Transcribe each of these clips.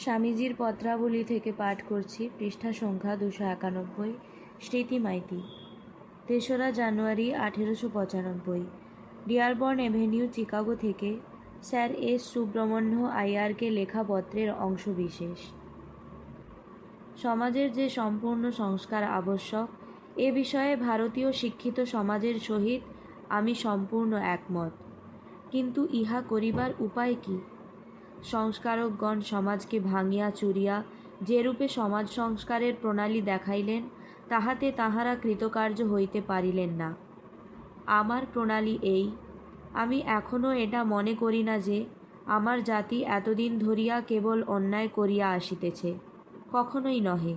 স্বামীজির পত্রাবলী থেকে পাঠ করছি, পৃষ্ঠা সংখ্যা 291। স্মৃতি মাইতি, 3রা জানুয়ারি 1895। ডিয়ারবর্ন এভিনিউ, চিকাগো থেকে স্যার এস সুব্রমণ্য আইয়ারকে লেখা পত্রের অংশবিশেষ। সমাজের যে সম্পূর্ণ সংস্কার আবশ্যক, এ বিষয়ে ভারতীয় শিক্ষিত সমাজের সহিত আমি সম্পূর্ণ একমত। কিন্তু ইহা করিবার উপায় কি? সংস্কারকগণ সমাজকে ভাঙিয়া চুরিয়া যেরূপে সমাজ সংস্কারের প্রণালী দেখাইলেন, তাহাতে তাহারা কৃতকার্য হইতে পারিলেন না। আমার প্রণালী এই, আমি এখনও এটা মনে করি না যে আমার জাতি এতদিন ধরিয়া কেবল অন্যায় করিয়া আসিতেছে, কখনোই নহে।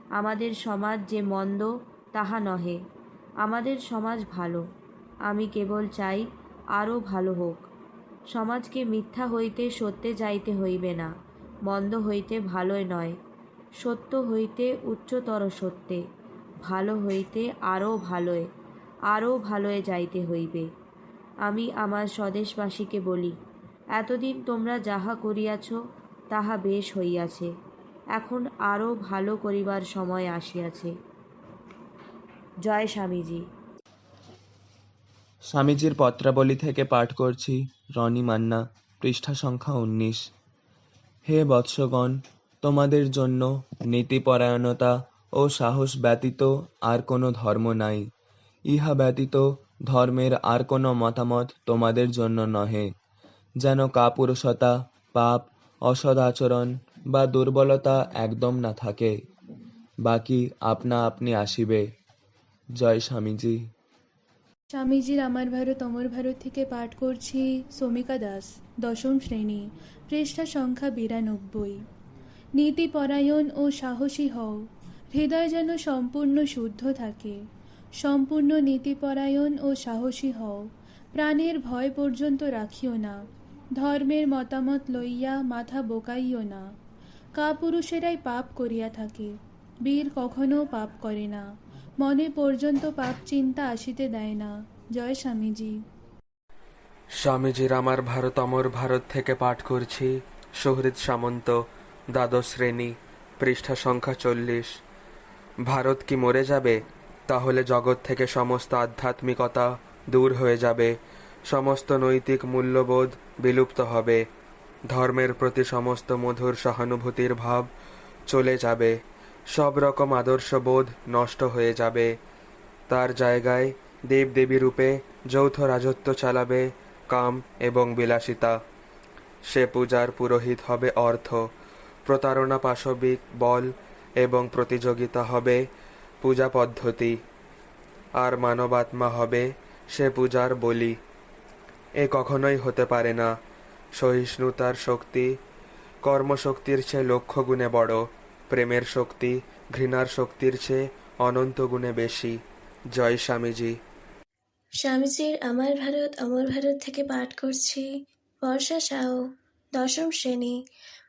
আমাদের সমাজ যে মন্দ তাহা নহে, আমাদের সমাজ ভালো। আমি কেবল চাই আরও ভালো হোক। সমাজকে মিথ্যা হইতে সত্যে যাইতে হইবে না, মন্দ হইতে ভালোয় নয়, সত্য হইতে উচ্চতর সত্যে, ভালো হইতে আরও ভালোয়, আরও ভালোয় যাইতে হইবে। আমি আমার স্বদেশবাসীকে বলি, এতদিন তোমরা যাহা করিয়াছ তাহা বেশ হইয়াছে, এখন আরও ভালো করিবার সময় আসিয়াছে। জয় স্বামীজি। স্বামীজির পত্রাবলী থেকে পাঠ করছি, রনি মান্না, পৃষ্ঠা সংখ্যা 19। হে বৎসগণ, তোমাদের জন্য নীতিপরায়ণতা ও সাহস ব্যতীত আর কোনো ধর্ম নাই। ইহা ব্যতীত ধর্মের আর কোনো মতামত তোমাদের জন্য নহে। যেন কাপুরুষতা, পাপ, অসদাচরণ বা দুর্বলতা একদম না থাকে, বাকি আপনা আপনি আসিবে। জয় স্বামীজি। স্বামীজির আমার ভারত অমর ভারত থেকে পাঠ করছি, সমিকা দাস, 10ম শ্রেণী, পৃষ্ঠা সংখ্যা 92। নীতিপরায়ণ ও সাহসী হও, হৃদয় যেন সম্পূর্ণ শুদ্ধ থাকে। সম্পূর্ণ নীতিপরায়ণ ও সাহসী হও, প্রাণের ভয় পর্যন্ত রাখিও না। ধর্মের মতামত লইয়া মাথা বোকাইও না। কাপুরুষেরাই পাপ করিয়া থাকে, বীর কখনো পাপ করে না। মনে পর্যন্ত পাপ চিন্তা আসিতে দেয় না। জয় স্বামীজি। স্বামীজির আমার ভারত অমর ভারত থেকে পাঠ করছি, সুহৃদ সামন্ত, দ্বাদশ শ্রেণী, পৃষ্ঠা সংখ্যা 40। ভারত কি মরে যাবে? তাহলে জগৎ থেকে সমস্ত আধ্যাত্মিকতা দূর হয়ে যাবে, সমস্ত নৈতিক মূল্যবোধ বিলুপ্ত হবে, ধর্মের প্রতি সমস্ত মধুর সহানুভূতির ভাব চলে যাবে, সব রকম আদর্শবোধ নষ্ট হয়ে যাবে। তার জায়গায় দেবদেবী রূপে যৌথ রাজত্ব চালাবে কাম এবং বিলাসিতা। সে পূজার পুরোহিত হবে অর্থ, প্রতারণা পাশবিক বল এবং প্রতিযোগিতা হবে পূজা পদ্ধতি, আর মানবাত্মা হবে সে পূজার বলি। এ কখনোই হতে পারে না। সহিষ্ণুতার শক্তি কর্মশক্তির চেয়ে লক্ষ গুণে বড়, প্রেমের শক্তি ঘৃণার শক্তির চেয়ে অনন্ত গুণে বেশি। জয় স্বামীজি। স্বামীজির আমার ভারত অমর ভারত থেকে পাঠ করছি, বর্ষা সাউ, 10ম শ্রেণী,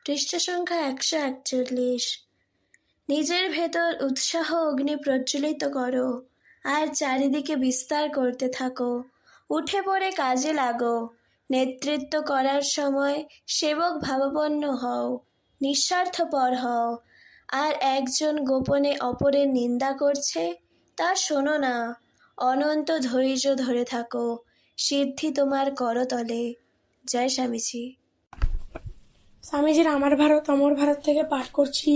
পৃষ্ঠা সংখ্যা 141। নিজের ভেতর উৎসাহ অগ্নি প্রজ্বলিত করো, আর চারিদিকে বিস্তার করতে থাকো। উঠে পড়ে কাজে লাগো। নেতৃত্ব করার সময় সেবক ভাবাপন্ন হও, নিঃস্বার্থপর হও। আর একজন গোপনে অপরের নিন্দা করছে, তা শোনো না। অনন্ত ধৈর্য ধরে থাকো, সিদ্ধি তোমার করতলে। জয় স্বামীজি। স্বামীজির আমার ভারত অমর ভারত থেকে পাঠ করছি,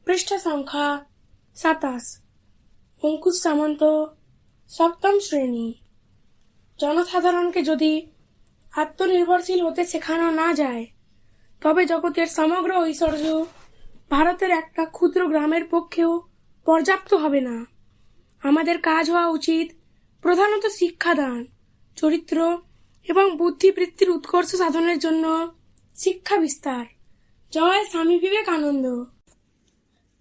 পৃষ্ঠা সংখ্যা 27। অঙ্কুশ সামন্ত, 7ম শ্রেণী। জনসাধারণকে যদি আত্মনির্ভরশীল হতে শেখানো না যায়, তবে জগতের সমগ্র ঐশ্বর্য ভারতের একটা ক্ষুদ্র গ্রামের পক্ষেও পর্যাপ্ত হবে না। আমাদের কাজ হওয়া উচিত প্রধানত শিক্ষাদান, চরিত্র এবং বুদ্ধিবৃত্তির উৎকর্ষ সাধনের জন্য শিক্ষা বিস্তার। জয় স্বামী বিবেকানন্দ।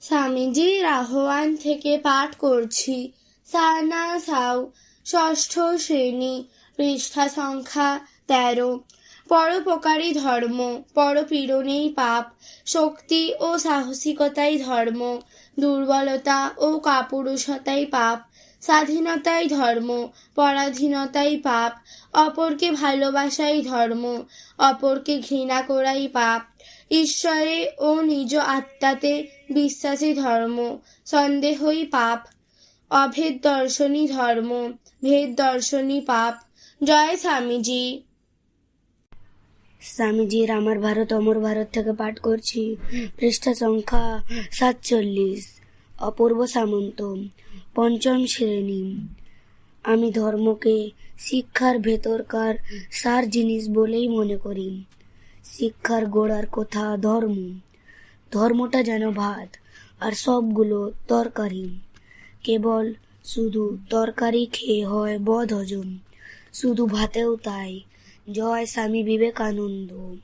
স্বামীজির আহ্বান থেকে পাঠ করছি, সানা সাউ, 6ষ্ঠ শ্রেণী, পৃষ্ঠা সংখ্যা 13। পরোপকারী ধর্ম, পরপীড়নেই পাপ, শক্তি ও সাহসিকতাই ধর্ম, দুর্বলতা ও কাপুরুষতাই পাপ, স্বাধীনতাই ধর্ম, পরাধীনতাই পাপ, অপরকে ভালোবাসাই ধর্ম, অপরকে ঘৃণা করাই পাপ। ঈশ্বরে ও নিজ আত্মাতে বিশ্বাসী ধর্ম, সন্দেহই পাপ। অভেদ দর্শনই ধর্ম, ভেদ দর্শনই পাপ। জয় স্বামীজি। স্বামীজির আমার ভারত অমর ভারত থেকে পাঠ করছি পৃষ্ঠা সংখ্যা 47। অপূর্ব সামন্ত, পঞ্চম শ্রেণী। আমি ধর্মকে শিক্ষার ভেতরকার সার জিনিস বলেই মনে করি। শিক্ষার গোড়ার কথা ধর্ম। ধর্মটা যেন ভাত আর সবগুলো তরকারি। কেবল শুধু তরকারি খেয়ে হয় বদ হজম, শুধু ভাতেও তাই। জয় স্বামী বিবেকানন্দ।